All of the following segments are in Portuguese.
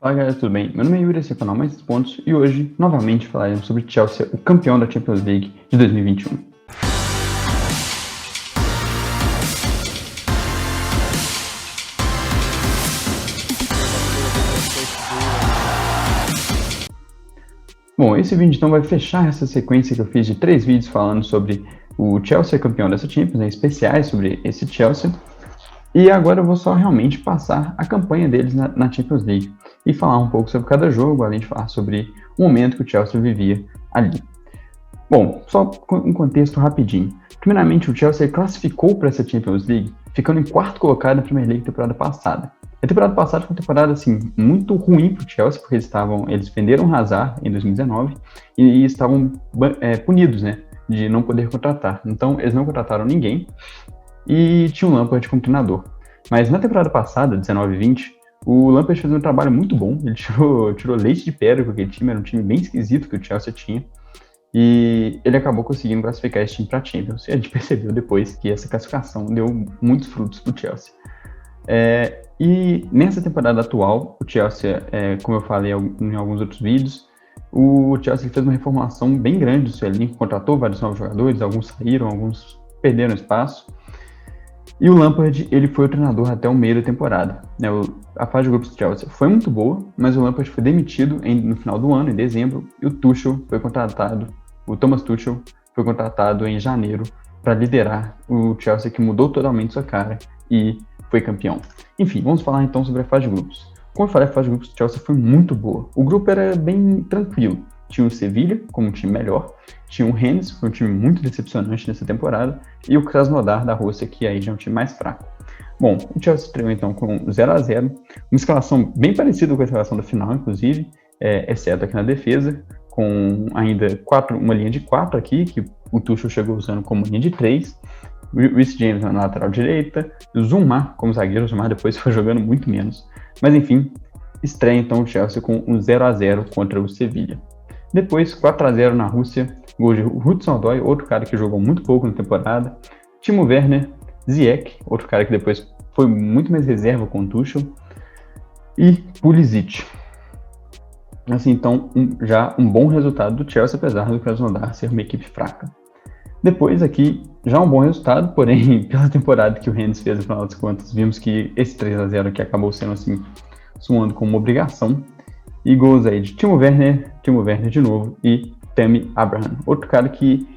Fala galera, tudo bem? Meu nome é Yuri, esse é o canal Mais Pontos e hoje, novamente, falaremos sobre Chelsea, o campeão da Champions League de 2021. Bom, esse vídeo então vai fechar essa sequência que eu fiz de 3 vídeos falando sobre o Chelsea campeão dessa Champions, especiais sobre esse Chelsea. E agora eu vou só realmente passar a campanha deles na Champions League e falar um pouco sobre cada jogo, além de falar sobre o momento que o Chelsea vivia ali. Bom, só um contexto rapidinho. Primeiramente, o Chelsea classificou para essa Champions League, ficando em quarto colocado na Premier League temporada passada. A temporada passada foi uma temporada assim, muito ruim para o Chelsea, porque eles venderam o Hazard em 2019 e estavam punidos, né, de não poder contratar. Então, eles não contrataram ninguém e tinha o Lampard como treinador. Mas na temporada passada, 19-20, o Lampard fez um trabalho muito bom. Ele tirou leite de pedra com aquele time, era um time bem esquisito que o Chelsea tinha. E ele acabou conseguindo classificar esse time para a Champions. E a gente percebeu depois que essa classificação deu muitos frutos para o Chelsea. E nessa temporada atual, o Chelsea, como eu falei em alguns outros vídeos, o Chelsea fez uma reformulação bem grande do seu elenco, contratou vários novos jogadores, alguns saíram, alguns perderam espaço. E o Lampard, ele foi o treinador até o meio da temporada. A fase de grupos do Chelsea foi muito boa, mas o Lampard foi demitido no final do ano, em dezembro, e o Thomas Tuchel foi contratado em janeiro para liderar o Chelsea, que mudou totalmente sua cara e foi campeão. Enfim, vamos falar então sobre a fase de grupos. Como eu falei, a fase de grupos do Chelsea foi muito boa. O grupo era bem tranquilo. Tinha o Sevilla como um time melhor, tinha o Rennes, que foi um time muito decepcionante nessa temporada, e o Krasnodar da Rússia, que aí já é um time mais fraco. Bom, o Chelsea estreou então com 0-0, uma escalação bem parecida com a escalação da final, inclusive, exceto aqui na defesa, com ainda uma linha de 4 aqui, que o Tuchel chegou usando como linha de 3, o Reece James na lateral direita, o Zouma como zagueiro, o Zouma depois foi jogando muito menos. Mas enfim, estreia então o Chelsea com um 0-0 contra o Sevilla. Depois, 4-0 na Rússia, gol de Hudson-Odoi, outro cara que jogou muito pouco na temporada. Timo Werner, Ziyech, outro cara que depois foi muito mais reserva com o Tuchel. E Pulisic. Assim, então, já um bom resultado do Chelsea, apesar do Krasnodar ser uma equipe fraca. Depois aqui, já um bom resultado, porém, pela temporada que o Rennes fez, afinal das contas, vimos que esse 3-0 aqui acabou sendo assim, soando como uma obrigação. E gols aí de Timo Werner de novo e Tammy Abraham. Outro cara que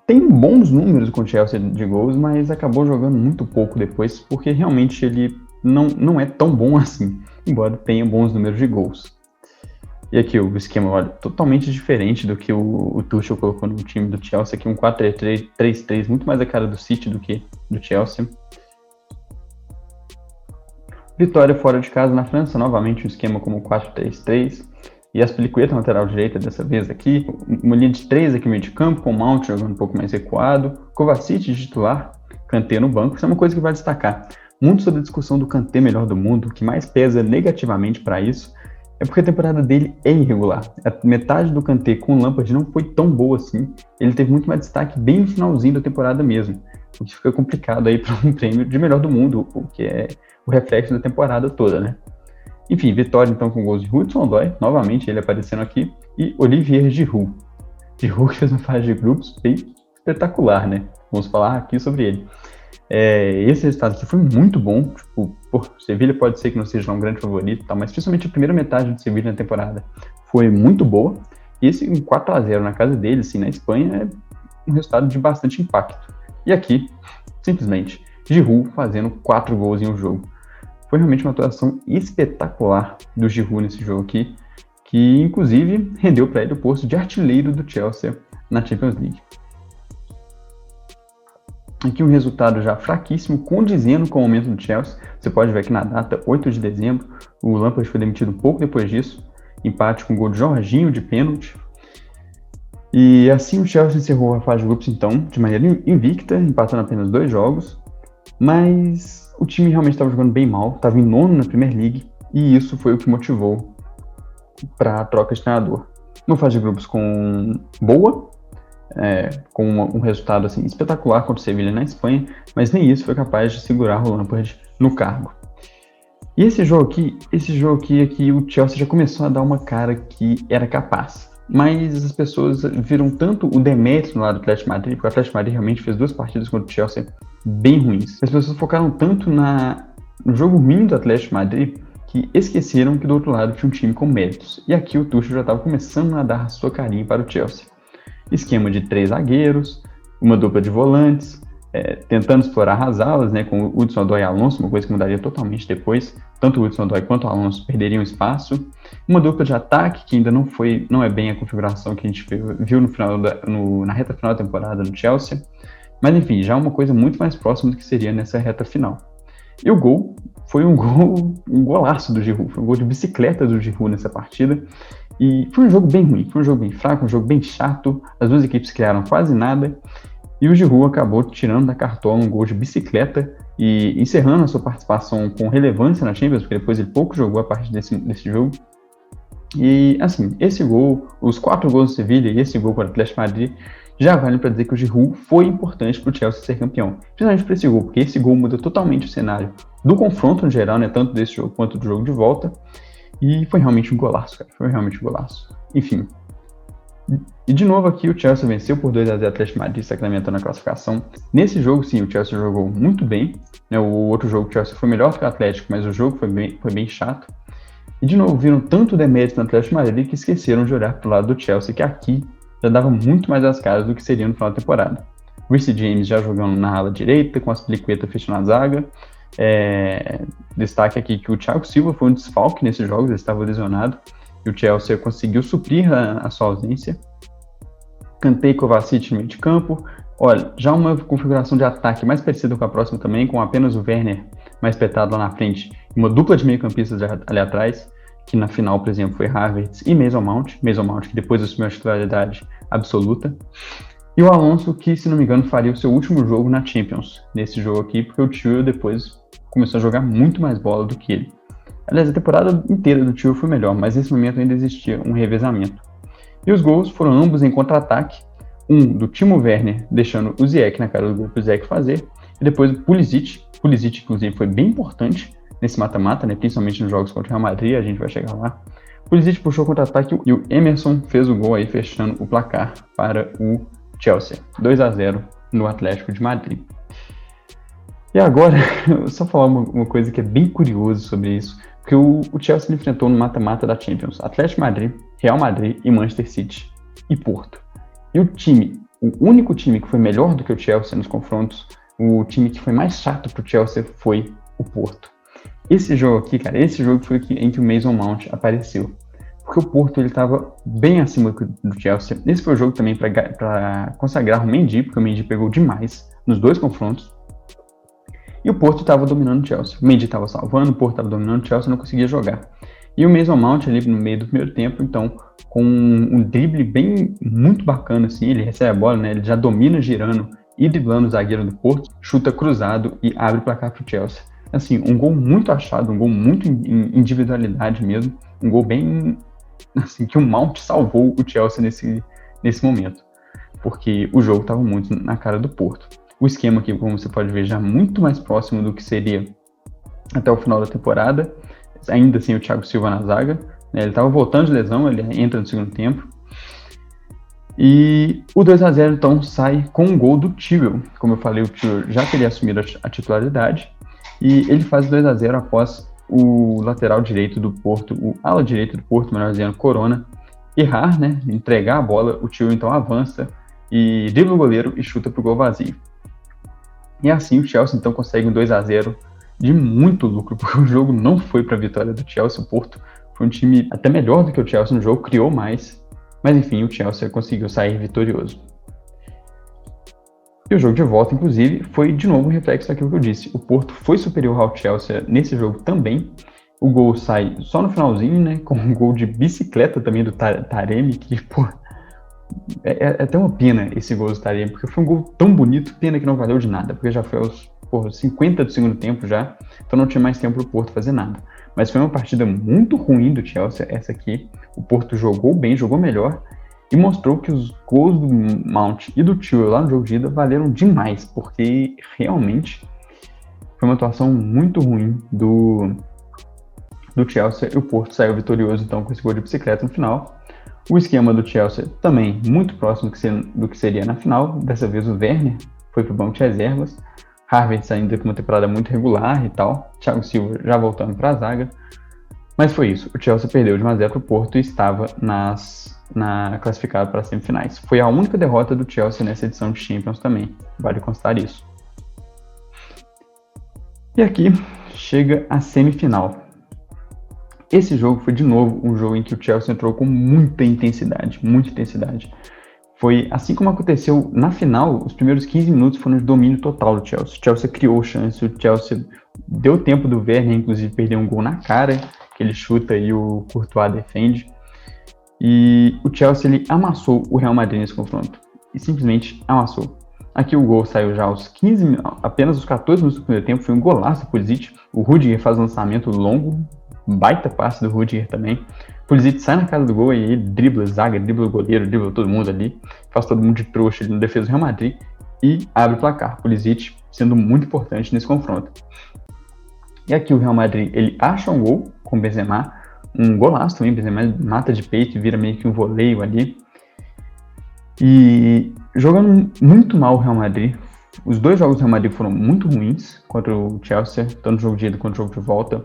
tem bons números com o Chelsea de gols, mas acabou jogando muito pouco depois, porque realmente ele não é tão bom assim, embora tenha bons números de gols. E aqui o esquema, olha, totalmente diferente do que o Tuchel colocou no time do Chelsea, aqui um 4-3-3, muito mais a cara do City do que do Chelsea. Vitória fora de casa na França, novamente um esquema como 4-3-3. E Azpilicueta na lateral direita dessa vez aqui. Uma linha de 3 aqui no meio de campo, com o Mount jogando um pouco mais recuado. Kovacic de titular, Kanté no banco. Isso é uma coisa que vai destacar muito sobre a discussão do Kanté melhor do mundo. O que mais pesa negativamente para isso é porque a temporada dele é irregular. A metade do Kanté com o Lampard não foi tão boa assim. Ele teve muito mais destaque bem no finalzinho da temporada mesmo. O que fica complicado aí para um prêmio de melhor do mundo, o que é o reflexo da temporada toda, né? Enfim, vitória então com gols de Hudson-Odoi, novamente ele aparecendo aqui, e Olivier Giroud. Giroud que fez uma fase de grupos bem espetacular, né? Vamos falar aqui sobre ele. Esse resultado aqui foi muito bom, tipo, o Sevilla pode ser que não seja um grande favorito, tá? Mas principalmente a primeira metade do Sevilla na temporada foi muito boa, e esse 4-0 na casa dele, assim, na Espanha, é um resultado de bastante impacto. E aqui, simplesmente, Giroud fazendo 4 gols em um jogo. Foi realmente uma atuação espetacular do Giroud nesse jogo aqui, que inclusive rendeu para ele o posto de artilheiro do Chelsea na Champions League. Aqui um resultado já fraquíssimo, condizendo com o momento do Chelsea. Você pode ver aqui na data 8 de dezembro, o Lampard foi demitido um pouco depois disso, empate com o gol de Jorginho de pênalti. E assim o Chelsea encerrou a fase de grupos então, de maneira invicta, empatando apenas 2 jogos. Mas o time realmente estava jogando bem mal, estava em 9º na Premier League, e isso foi o que motivou para a troca de treinador. Uma fase de grupos boa, com um resultado assim, espetacular contra o Sevilla na Espanha, mas nem isso foi capaz de segurar o Lampard no cargo. E esse jogo aqui, o Chelsea já começou a dar uma cara que era capaz. Mas as pessoas viram tanto o demérito no lado do Atlético de Madrid, porque o Atlético de Madrid realmente fez 2 partidas contra o Chelsea bem ruins. As pessoas focaram tanto no jogo ruim do Atlético de Madrid que esqueceram que do outro lado tinha um time com méritos. E aqui o Tuchel já estava começando a dar sua carinha para o Chelsea. Esquema de 3 zagueiros, uma dupla de volantes, tentando explorar as alas, né, com o Hudson-Odoi e Alonso, uma coisa que mudaria totalmente depois. Tanto o Hudson-Odoi quanto o Alonso perderiam espaço. Uma dupla de ataque que ainda não é bem a configuração que a gente viu na reta final da temporada no Chelsea. Mas enfim, já uma coisa muito mais próxima do que seria nessa reta final. E o gol foi um golaço do Giroud, foi um gol de bicicleta do Giroud nessa partida. E foi um jogo bem ruim, foi um jogo bem fraco, um jogo bem chato. As duas equipes criaram quase nada. E o Giroud acabou tirando da cartola um gol de bicicleta e encerrando a sua participação com relevância na Champions, porque depois ele pouco jogou a partir desse jogo. E assim, esse gol, os 4 gols do Sevilla e esse gol para o Atlético de Madrid já vale para dizer que o Giroud foi importante para o Chelsea ser campeão. Principalmente para esse gol, porque esse gol muda totalmente o cenário do confronto no geral, né, tanto desse jogo quanto do jogo de volta. E foi realmente um golaço, cara. Foi realmente um golaço. Enfim. E de novo aqui o Chelsea venceu por 2-0 o Atlético de Madrid, sacramentando a classificação. Nesse jogo, sim, o Chelsea jogou muito bem. Né, o outro jogo, o Chelsea foi melhor que o Atlético, mas o jogo foi bem chato. E de novo, viram tanto demérito no Atlético de Madrid que esqueceram de olhar para o lado do Chelsea, que aqui já dava muito mais as caras do que seria no final da temporada. Reece James já jogando na ala direita, com as Aspilicueta fechando a zaga. Destaque aqui que o Thiago Silva foi um desfalque nesses jogos, ele estava lesionado, e o Chelsea conseguiu suprir a sua ausência. Kanté e Kovacic no meio de campo. Olha, já uma configuração de ataque mais parecida com a próxima também, com apenas o Werner mais petado lá na frente, e uma dupla de meio-campistas ali atrás, que na final, por exemplo, foi Havertz e Mason Mount que depois assumiu a titularidade absoluta. E o Alonso, que, se não me engano, faria o seu último jogo na Champions, nesse jogo aqui, porque o Tuchel depois começou a jogar muito mais bola do que ele. Aliás, a temporada inteira do Tuchel foi melhor, mas nesse momento ainda existia um revezamento. E os gols foram ambos em contra-ataque, um do Timo Werner deixando o Ziyech na cara do gol para o Ziyech fazer, e depois o Pulisic, inclusive, foi bem importante nesse mata-mata, né, principalmente nos jogos contra o Real Madrid, a gente vai chegar lá. O Pulisic puxou contra-ataque e o Emerson fez o gol aí, fechando o placar para o Chelsea, 2-0 no Atlético de Madrid. E agora, só falar uma coisa que é bem curioso sobre isso, porque o Chelsea enfrentou no mata-mata da Champions Atlético de Madrid, Real Madrid e Manchester City e Porto. E o único time que foi melhor do que o Chelsea nos confrontos, o time que foi mais chato pro Chelsea foi o Porto. Esse jogo aqui, cara, foi em que o Mason Mount apareceu. Porque o Porto, ele estava bem acima do Chelsea. Esse foi o jogo também para consagrar o Mendy, porque o Mendy pegou demais nos 2 confrontos. E o Porto estava dominando o Chelsea. O Mendy estava salvando, o Porto estava dominando o Chelsea, não conseguia jogar. E o Mason Mount ali no meio do primeiro tempo, então, com um drible muito bacana, assim, ele recebe a bola, né, ele já domina girando e driblando o zagueiro do Porto, chuta cruzado e abre o placar para o Chelsea. Assim, um gol muito achado, um gol muito em individualidade mesmo, um gol bem, assim, que o Mount salvou o Chelsea nesse momento, porque o jogo estava muito na cara do Porto. O esquema aqui, como você pode ver, já muito mais próximo do que seria até o final da temporada, ainda sem o Thiago Silva na zaga, né? Ele estava voltando de lesão, ele entra no segundo tempo. E o 2-0 então sai com um gol do Chilwell. Como eu falei, o Chilwell já teria assumido a titularidade, e ele faz o 2-0 após o lateral direito do Porto, o ala direito do Porto, melhor dizendo, Corona, errar, né? Entregar a bola, o Chilwell então avança e dribla o goleiro e chuta para o gol vazio. E assim o Chelsea então consegue um 2-0 de muito lucro, porque o jogo não foi para a vitória do Chelsea. O Porto foi um time até melhor do que o Chelsea no jogo, criou mais, mas enfim, o Chelsea conseguiu sair vitorioso. E o jogo de volta, inclusive, foi de novo um reflexo daquilo que eu disse. O Porto foi superior ao Chelsea nesse jogo também. O gol sai só no finalzinho, né, com um gol de bicicleta também do Taremi, que, pô, é até uma pena esse gol do Taremi, porque foi um gol tão bonito, pena que não valeu de nada, porque já foi aos 50 do segundo tempo já, então não tinha mais tempo para o Porto fazer nada. Mas foi uma partida muito ruim do Chelsea, essa aqui. O Porto jogou bem, jogou melhor, e mostrou que os gols do Mount e do Chilwell lá no jogo de ida valeram demais, porque realmente foi uma atuação muito ruim do do Chelsea e o Porto saiu vitorioso então com esse gol de bicicleta no final. O esquema do Chelsea também muito próximo do que seria na final. Dessa vez o Werner foi para o banco de reservas. Havertz ainda com uma temporada muito regular e tal. Thiago Silva já voltando para a zaga. Mas foi isso. O Chelsea perdeu de 1-0 para o Porto e estava classificado para as semifinais. Foi a única derrota do Chelsea nessa edição de Champions também. Vale constar isso. E aqui chega a semifinal. Esse jogo foi de novo um jogo em que o Chelsea entrou com muita intensidade. Foi assim como aconteceu na final, os primeiros 15 minutos foram de domínio total do Chelsea. O Chelsea criou chance, o Chelsea deu tempo do Werner, inclusive, perder um gol na cara, que ele chuta e o Courtois defende. E o Chelsea ele amassou o Real Madrid nesse confronto. E simplesmente amassou. Aqui o gol saiu já aos 15, apenas os 14 minutos do primeiro tempo, foi um golaço do Pulisic. O Rudiger faz um lançamento longo, baita passe do Rudiger também. O Pulisic sai na cara do gol e ele dribla a zaga, dribla o goleiro, dribla todo mundo ali, faz todo mundo de trouxa ali no defesa do Real Madrid e abre o placar. Pulisic sendo muito importante nesse confronto. E aqui o Real Madrid, ele acha um gol com o Benzema, um golaço também, Benzema mata de peito e vira meio que um voleio ali. E jogando muito mal o Real Madrid, os dois jogos do Real Madrid foram muito ruins contra o Chelsea, tanto no jogo de ida quanto no jogo de volta.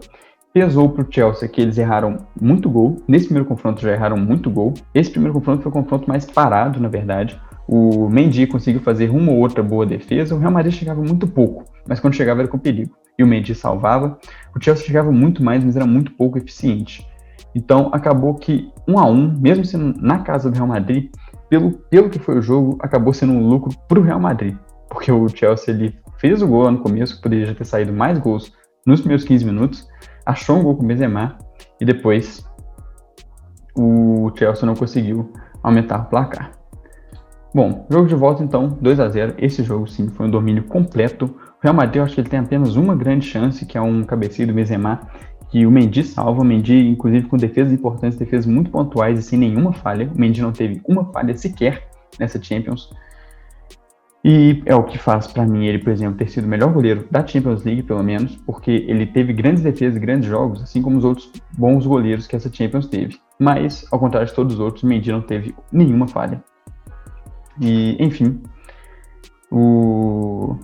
Pesou para o Chelsea que eles erraram muito gol. Nesse primeiro confronto já erraram muito gol. Esse primeiro confronto foi um confronto mais parado, na verdade. O Mendy conseguiu fazer uma ou outra boa defesa. O Real Madrid chegava muito pouco, mas quando chegava era com perigo. E o Mendy salvava. O Chelsea chegava muito mais, mas era muito pouco eficiente. Então acabou que 1-1, mesmo sendo na casa do Real Madrid, pelo que foi o jogo, acabou sendo um lucro para o Real Madrid. Porque o Chelsea ele fez o gol lá no começo, poderia já ter saído mais gols nos primeiros 15 minutos. Achou um gol com o Benzema e depois o Chelsea não conseguiu aumentar o placar. Bom, jogo de volta então, 2-0. Esse jogo sim foi um domínio completo. O Real Madrid, eu acho que ele tem apenas uma grande chance, que é um cabeceio do Benzema, que o Mendy salva. O Mendy, inclusive, com defesas importantes, defesas muito pontuais e sem nenhuma falha. O Mendy não teve uma falha sequer nessa Champions. E é o que faz, para mim, ele, por exemplo, ter sido o melhor goleiro da Champions League, pelo menos, porque ele teve grandes defesas e grandes jogos, assim como os outros bons goleiros que essa Champions teve. Mas, ao contrário de todos os outros, o Mendy não teve nenhuma falha. E, enfim, o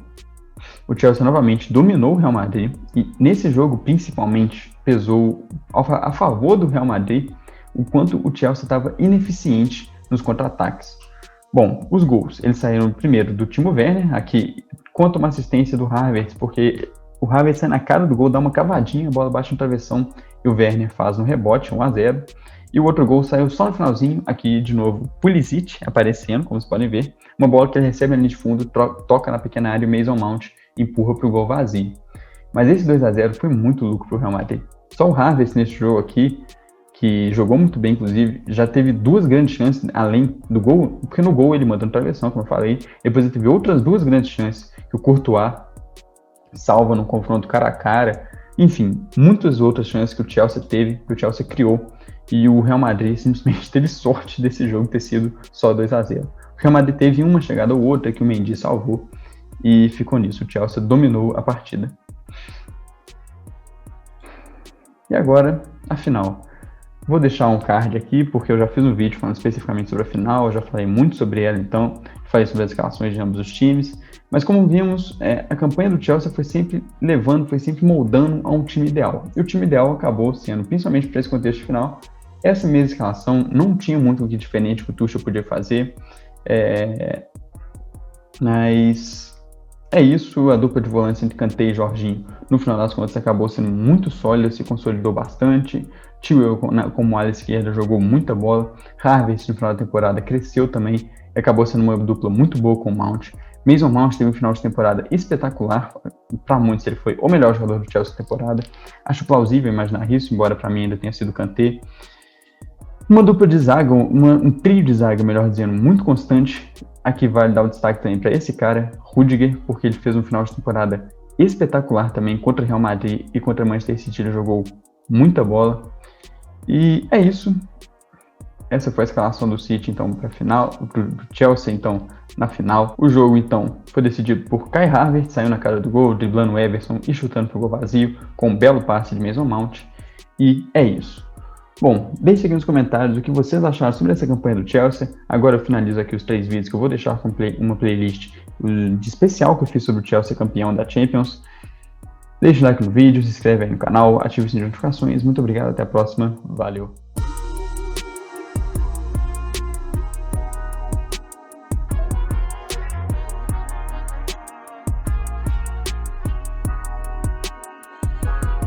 Chelsea novamente dominou o Real Madrid e, nesse jogo, principalmente, pesou a favor do Real Madrid o quanto o Chelsea estava ineficiente nos contra-ataques. Bom, os gols, eles saíram primeiro do Timo Werner, aqui conta uma assistência do Havertz, porque o Havertz sai na cara do gol, dá uma cavadinha, a bola bate no travessão e o Werner faz um rebote, 1-0. E o outro gol saiu só no finalzinho, aqui de novo, Pulisic aparecendo, como vocês podem ver. Uma bola que ele recebe na linha de fundo, toca na pequena área e o Mason Mount empurra para o gol vazio. Mas esse 2-0 foi muito lucro para o Real Madrid. Só o Havertz nesse jogo aqui, que jogou muito bem, inclusive, já teve duas grandes chances, além do gol, porque no gol ele manda na travessão, como eu falei, depois ele teve outras duas grandes chances, que o Courtois salva no confronto cara a cara, enfim, muitas outras chances que o Chelsea teve, que o Chelsea criou, e o Real Madrid simplesmente teve sorte desse jogo ter sido só 2-0. O Real Madrid teve uma chegada ou outra que o Mendy salvou, e ficou nisso, o Chelsea dominou a partida. E agora, a final. Vou deixar um card aqui, porque eu já fiz um vídeo falando especificamente sobre a final, eu já falei muito sobre ela, então falei sobre as escalações de ambos os times, mas como vimos, a campanha do Chelsea foi sempre levando, foi sempre moldando a um time ideal, e o time ideal acabou sendo, principalmente para esse contexto final, essa mesma escalação, não tinha muito o que diferente que o Tuchel podia fazer, mas é isso, a dupla de volantes entre Kanté e Jorginho, no final das contas, acabou sendo muito sólida, se consolidou bastante. Chilwell, como ala esquerda, jogou muita bola. Havertz, no final da temporada, cresceu também e acabou sendo uma dupla muito boa com o Mount. Mason Mount teve um final de temporada espetacular. Para muitos, ele foi o melhor jogador do Chelsea na temporada. Acho plausível imaginar isso, embora para mim ainda tenha sido Kanté. Uma dupla de zaga, um trio de zaga, melhor dizendo, muito constante. Aqui vale dar o destaque também para esse cara, Rudiger, porque ele fez um final de temporada espetacular também contra o Real Madrid e contra o Manchester City. Ele jogou muita bola. E é isso. Essa foi a escalação do City, então, para a final, do Chelsea, então, na final. O jogo, então, foi decidido por Kai Havertz, saiu na cara do gol, driblando o Everson e chutando para o gol vazio, com um belo passe de Mason Mount. E é isso. Bom, deixe aqui nos comentários o que vocês acharam sobre essa campanha do Chelsea. Agora eu finalizo aqui os 3 vídeos que eu vou deixar com uma playlist de especial que eu fiz sobre o Chelsea campeão da Champions. Deixe o like no vídeo, se inscreve aí no canal, ative o sininho de notificações. Muito obrigado, até a próxima. Valeu!